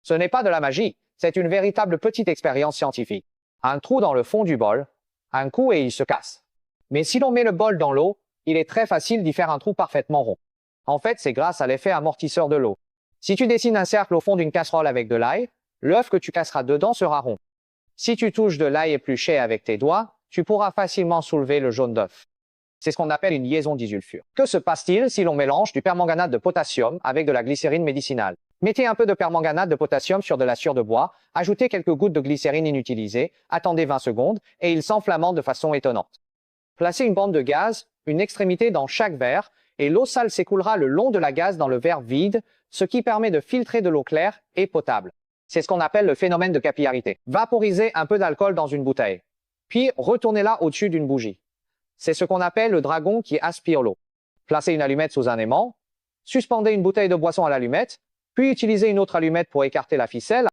Ce n'est pas de la magie, c'est une véritable petite expérience scientifique. Un trou dans le fond du bol, un coup et il se casse. Mais si l'on met le bol dans l'eau, il est très facile d'y faire un trou parfaitement rond. En fait, c'est grâce à l'effet amortisseur de l'eau. Si tu dessines un cercle au fond d'une casserole avec de l'ail, l'œuf que tu casseras dedans sera rond. Si tu touches de l'ail épluché avec tes doigts, tu pourras facilement soulever le jaune d'œuf. C'est ce qu'on appelle une liaison disulfure. Que se passe-t-il si l'on mélange du permanganate de potassium avec de la glycérine médicinale? Mettez un peu de permanganate de potassium sur de la sciure de bois, ajoutez quelques gouttes de glycérine inutilisée, attendez 20 secondes et il s'enflamme de façon étonnante. Placez une bande de gaz, une extrémité dans chaque verre, et l'eau sale s'écoulera le long de la gaz dans le verre vide, ce qui permet de filtrer de l'eau claire et potable. C'est ce qu'on appelle le phénomène de capillarité. Vaporisez un peu d'alcool dans une bouteille, puis retournez-la au-dessus d'une bougie. C'est ce qu'on appelle le dragon qui aspire l'eau. Placez une allumette sous un aimant, suspendez une bouteille de boisson à l'allumette, puis utilisez une autre allumette pour écarter la ficelle.